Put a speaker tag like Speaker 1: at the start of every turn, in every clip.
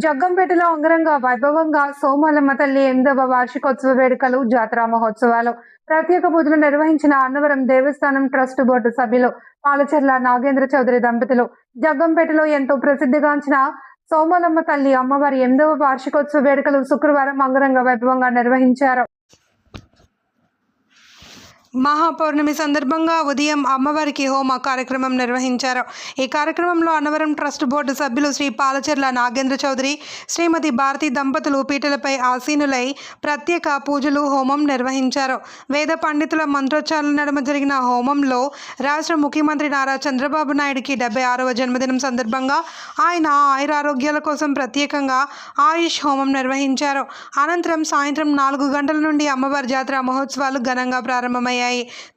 Speaker 1: జగ్గంపేటలో అంగరంగ వైభవంగా సోమలమ్మ తల్లి 8వ వార్షికోత్సవ వేడుకలు, జాతర మహోత్సవాలు, ప్రత్యేక పూజలు నిర్వహించిన అన్నవరం దేవస్థానం ట్రస్ట్ బోర్డు సభ్యులు పాలచెర్ల నాగేంద్ర చౌదరి దంపతులు. జగ్గంపేటలో ఎంతో ప్రసిద్ధిగాంచిన సోమలమ్మ తల్లి అమ్మవారి 8వ వార్షికోత్సవ వేడుకలు శుక్రవారం అంగరంగ వైభవంగా నిర్వహించారు. మహాపౌర్ణమి సందర్భంగా ఉదయం అమ్మవారికి హోమ కార్యక్రమం నిర్వహించారు. ఈ కార్యక్రమంలో అన్నవరం ట్రస్ట్ బోర్డు సభ్యులు శ్రీ పాలచెర్ల నాగేంద్ర చౌదరి, శ్రీమతి భారతి దంపతులు పీటలపై ఆసీనులై ప్రత్యేక పూజలు, హోమం నిర్వహించారు. వేద పండితుల మంత్రోచ్చారణ నడుమ జరిగిన హోమంలో రాష్ట్ర ముఖ్యమంత్రి నారా చంద్రబాబు నాయుడికి 76వ జన్మదినం సందర్భంగా ఆయన ఆయురారోగ్యాల కోసం ప్రత్యేకంగా ఆయుష్ హోమం నిర్వహించారు. అనంతరం సాయంత్రం 4 గంటల నుండి అమ్మవారి జాతర మహోత్సవాలు ఘనంగా ప్రారంభమయ్యాయి.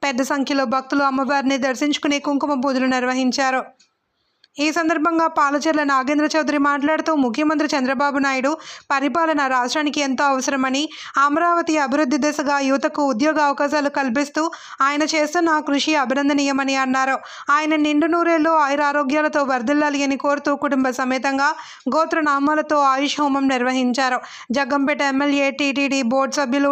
Speaker 1: పెద్ద సంఖ్యలో భక్తులు అమ్మవారిని దర్శించుకుని కుంకుమ పూజలు నిర్వహించారు. ఈ సందర్భంగా పాలచెర్ల నాగేంద్ర చౌదరి మాట్లాడుతూ ముఖ్యమంత్రి చంద్రబాబు నాయుడు పరిపాలన రాష్ట్రానికి ఎంతో అవసరమని, అమరావతి అభివృద్ధి దిశగా యువతకు ఉద్యోగ అవకాశాలు కల్పిస్తూ ఆయన చేస్తున్న కృషి అభినందనీయమని అన్నారు. ఆయన నిండు నూరేళ్లు ఆయురారోగ్యాలతో వర్ధిల్లాలి అని కోరుతూ కుటుంబ సమేతంగా గోత్రనామాలతో ఆయుష్ హోమం నిర్వహించారు. జగ్గంపేట ఎమ్మెల్యే, టీటీడీ బోర్డు సభ్యులు,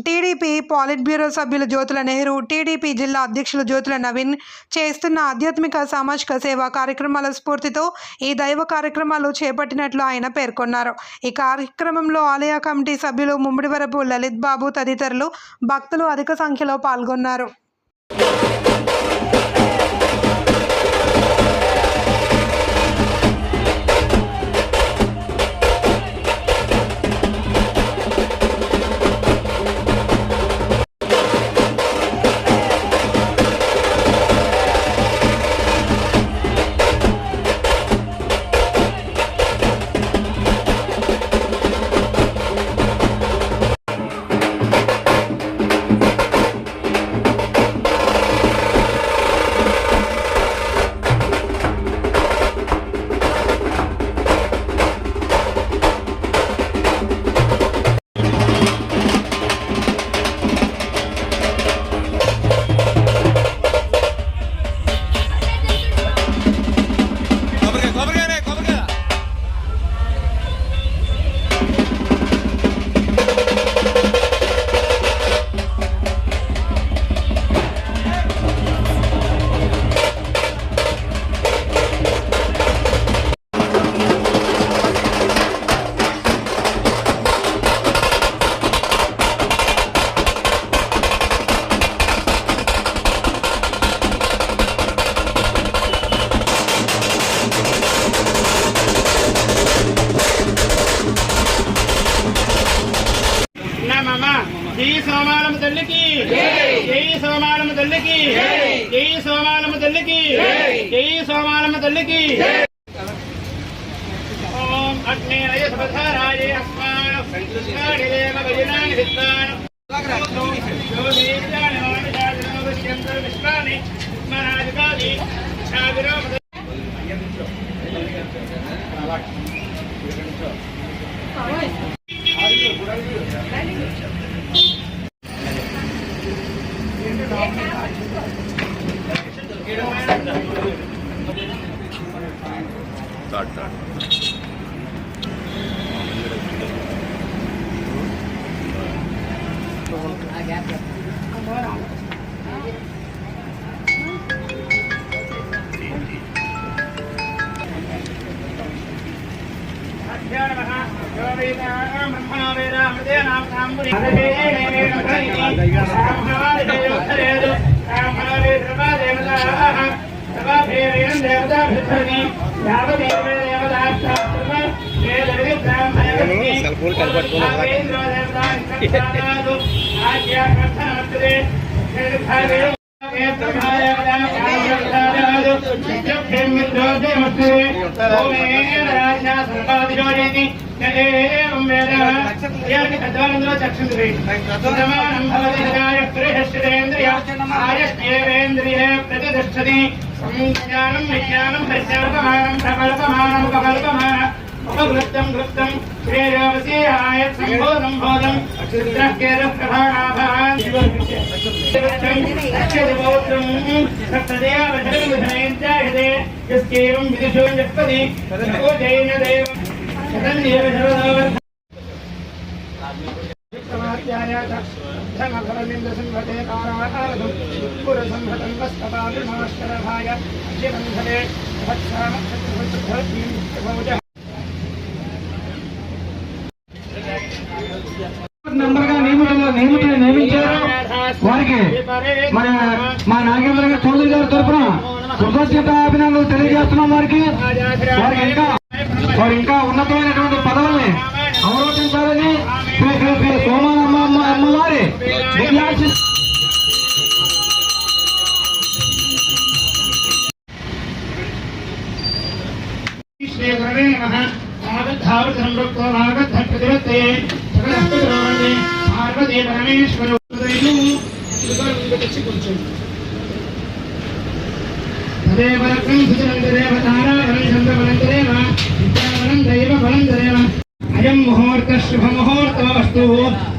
Speaker 1: టీడీపీ పాలిట్ బ్యూరో సభ్యులు జ్యోతుల నెహ్రూ, టీడీపీ జిల్లా అధ్యక్షులు జ్యోతుల నవీన్ చేస్తున్న ఆధ్యాత్మిక సామాజిక సేవా కార్యక్రమాల స్ఫూర్తితో ఈ దైవ కార్యక్రమాలు చేపట్టినట్లు ఆయన పేర్కొన్నారు. ఈ కార్యక్రమంలో ఆలయ కమిటీ సభ్యులు ముమ్మిడివరపు లలిత్ బాబు తదితరులు భక్తులు అధిక సంఖ్యలో పాల్గొన్నారు.
Speaker 2: జై సోమాలమ్మ తల్లికి, జై సోమాలమ్మ తల్లికి, జై సోమాలమ్మ తల్లికి, జై సోమాలమ్మ తల్లికి. ఓం అగ్నేయ సభధారాయ అస్మాన్ సంకృష్ణాడిదేవ భజనాని విద్వాన్ యోగేజ్ఞాని మానజాజనో విష్యంతర విశ్వాని మహారాజకాది సాగరో ఉపగృప్తం గృప్తం శ్రేయోవసీహాయ సంబోధం బోధం చిత్రకేర ప్రభానాభాన్ అక్షరబోధం సప్తదేవ ధర్మధనయంత్యాహదే యస్కేవం విదుషో జపది జైన దేవం
Speaker 3: మెంబర్గా నియమించారు వారికి మా నాగేంద్ర చౌదరి గారి తరఫున కృతజ్ఞత అభినందనలు తెలియజేస్తున్నాం. వారికి ఇంకా ఉన్నతమైనటువంటి పదవుల్ని అవరోధించాలని శ్రీ శ్రీ శ్రీ సోమానమ్మ అమ్మవారి
Speaker 2: శ్రీ గురవే నమః. ఆగద్ధావతి సంపృక్తో ఆగద్ధప్రతిపత్తే సకలస్తోత్రాన్ని పార్వతీ పరమేశ్వర తదేవ రత్నం సుచరంతరేవ తారావరం చంద్రవనంతరేవ విద్యావనంతరేవ బలంతరేవ అయం ముహూర్త శుభముహూర్తమస్తు.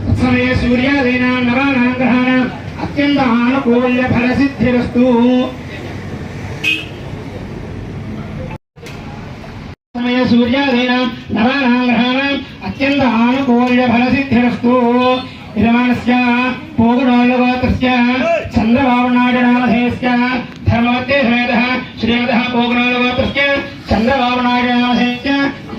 Speaker 2: తత్సమయే సూర్యాదీనాం నవానాం గ్రహాణాం అత్యంత ఆనుకూల్య ఫలసిద్ధిరస్తు. సమయ సూర్యాదీనాం నవానాం గ్రహాణాం అత్యంత ఆనుకూల్య ఫలసిద్ధిరస్తు. యజమానస్య పోగుణోల్లగోత్రస్య చంద్రబాబునాయుడునామధేయస్య ధర్మవత్తే సమేతః శ్రీమతః పోగుణోల్లగోత్రస్య చంద్రబాబునాయుడునామధేయస్య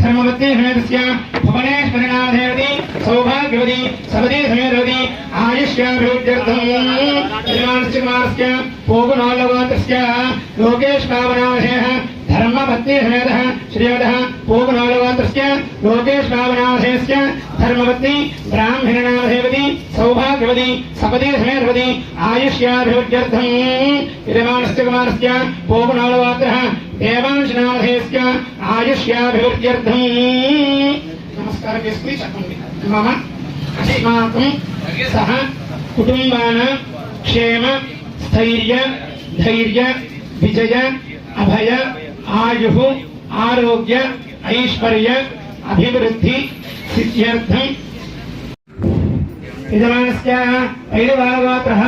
Speaker 2: ధర్మవత్తే సమేతస్య భువనేశ్వరినామధేయవతి సౌభాగ్యవతి సపదీ సమేతవతి ఆయుష్యాభివృద్ధ్యర్థం. యజమానస్య కుమారస్య పోగుణోల్లగోత్రస్య లోకేశ్బాబునామధేయః ధర్మపత్ని సమేతః శ్రీమతః పోగుణోల్లగోత్రస్య లోకేశ్బాబునామధేయస్య ధర్మపత్ని బ్రాహ్మణనామధేయవతి సౌభాగ్యవతి సపదీ సమేతవతి ఆయుష్యాభివృద్ధ్యర్థం. యజమానస్య కుమారస్య పోగుణోల్లగోత్రః దేవాంశనామధేయస్య ఆయుష్యాభివృద్ధ్యర్థం. నమస్కారం చేసుకుని చెప్పండి. మమ అస్మాకం సహ కుటుంబానాం క్షేమ స్థైర్య ధైర్య విజయ అభయ ఆయు ఆరోగ్య ఐశ్వర్య అభివృద్ధి సిద్ధ్యర్థం. యజమానస్య పైడివాలగోత్రః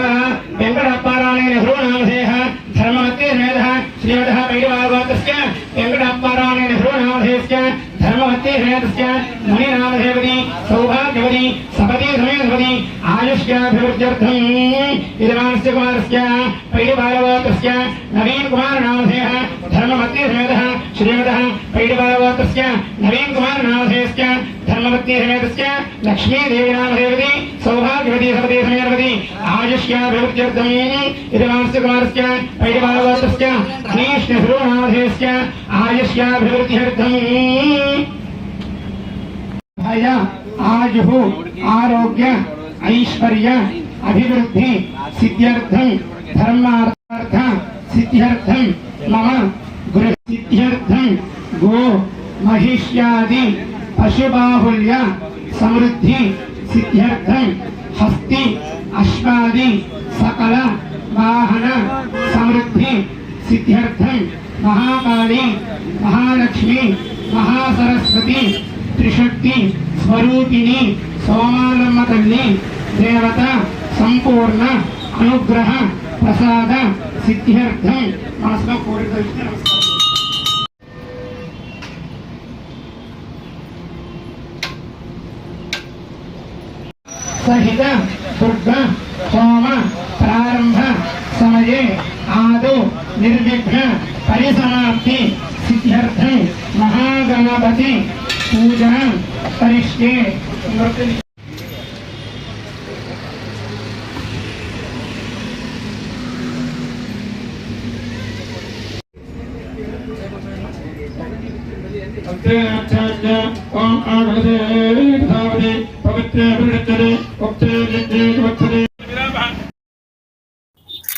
Speaker 2: వెంకటప్పారాయణ నెహ్రూనామధేయః ధర్మవత్తే సమేతః శ్రీమతః పైడివాలగోత్రస్య వెంకటప్పారాయణ నెహ్రూనామధేయస్య ధర్మవత్తే సమేతస్య మునినామధేయవతి సౌభాగ్యవతి సపదీ సమేతవతి ఆయుష్యాభివృద్ధ్యర్థం. యజమానస్య కుమారస్య పైడివాలగోత్రస్య నవీన్ కుమారనామధేయః ధర్మవత్తే సమేతః శ్రీమతః పైడివాలగోత్రస్య నవీన్ కుమారనామధేయస్య ధర్మవత్తే సమేతస్య లక్ష్మీదేవినామధేయవతి సౌభాగ్యవతి సపదీ సమేతవతి ఆయుష్యాభివృద్ధ్యర్థం. యజమానస్య కుమారస్య పైడివాలగోత్రస్య అనీష్ నెహ్రూనామధేయస్య ఆయుష్యాభివృద్ధ్యర్థం. భయ ఆయు ఆరోగ్య ఐశ్వర్య అభివృద్ధి సిద్ధ్యర్థం ధర్మార్థ సిద్ధ్యర్థం మమ గృహ సిద్ధ్యర్థం గో మహిష్యాది పశుబాహుల్య సమృద్ధి సిద్ధ్యర్థం హస్తి అశ్వాది సకల వాహన సమృద్ధి సిద్ధ్యర్థం మహాకాళి మహాలక్ష్మి మహాసరస్వతి త్రిశక్తి స్వరూపిణి సోమానమ్మ తల్లి దేవత సంపూర్ణ అనుగ్రహ ప్రసాద సిద్ధ్యర్థం. మనసులో కోరిక నమస్కారం. సహిత దుర్గ సోమ ప్రారంభ సమయే ఆదో నిర్విఘ్న పరిసమాప్తి సిద్ధ్యర్థం మహాగణపతి పూజన కరిష్యే.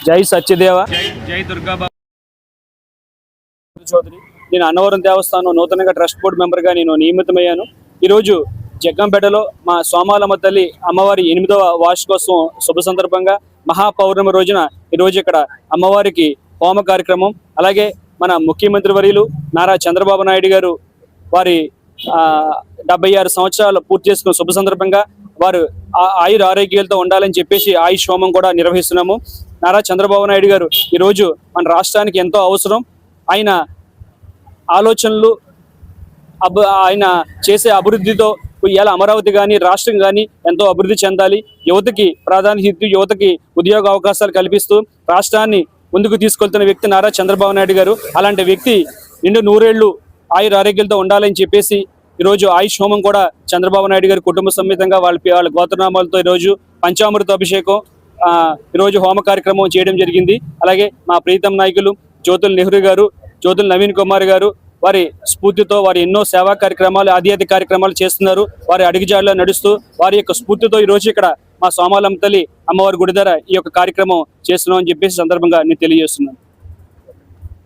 Speaker 4: జై సత్యదేవ జై దుర్గాబాబు చౌదరి. నేను అన్నవరం దేవస్థానం నూతనంగా ట్రస్ట్ బోర్డు మెంబర్గా నేను నియమితమయ్యాను. ఈరోజు జగ్గంపేటలో మా సోమాలమ్మ తల్లి అమ్మవారి 8వ వార్షికోత్సవం శుభ సందర్భంగా మహాపౌర్ణమి రోజున ఈరోజు ఇక్కడ అమ్మవారికి హోమ కార్యక్రమం, అలాగే మన ముఖ్యమంత్రి వర్యులు నారా చంద్రబాబు నాయుడు గారు వారి 76 సంవత్సరాలు పూర్తి చేసుకున్న శుభ సందర్భంగా వారు ఆయుర ఆరోగ్యాలతో ఉండాలని చెప్పేసి ఆయుష్ హోమం కూడా నిర్వహిస్తున్నాము. నారా చంద్రబాబు నాయుడు గారు ఈరోజు మన రాష్ట్రానికి ఎంతో అవసరం. ఆయన ఆలోచనలు ఆయన చేసే అభివృద్ధితో ఇవాళ అమరావతి కానీ రాష్ట్రం కానీ ఎంతో అభివృద్ధి చెందాలి. యువతకి ప్రాధాన్యత ఇస్తూ యువతకి ఉద్యోగ అవకాశాలు కల్పిస్తూ రాష్ట్రాన్ని ముందుకు తీసుకెళ్తున్న వ్యక్తి నారా చంద్రబాబు నాయుడు గారు. అలాంటి వ్యక్తి నిండు 100 ఏళ్లు ఆయుర ఆరోగ్యాలతో ఉండాలని చెప్పేసి ఈరోజు ఆయుష్ హోమం కూడా చంద్రబాబు నాయుడు గారి కుటుంబ సమేతంగా వాళ్ళ గోత్రనామాలతో ఈరోజు పంచామృత అభిషేకం ఈరోజు హోమ కార్యక్రమం చేయడం జరిగింది. అలాగే మా ప్రీతం నాయకులు జ్యోతుల నెహ్రూ గారు, జ్యోతుల నవీన్ కుమార్ గారు వారి స్ఫూర్తితో వారి ఎన్నో సేవా కార్యక్రమాలు ఆధ్యాత్మిక కార్యక్రమాలు చేస్తున్నారు. వారి అడుగుజాడలో నడుస్తూ వారి యొక్క స్ఫూర్తితో ఈ రోజు ఇక్కడ మా సోమాలమ్మ తల్లి అమ్మవారి గుడి దగ్గర ఈ యొక్క కార్యక్రమం చేస్తున్నాం అని చెప్పేసి సందర్భంగా నేను తెలియజేస్తున్నాను.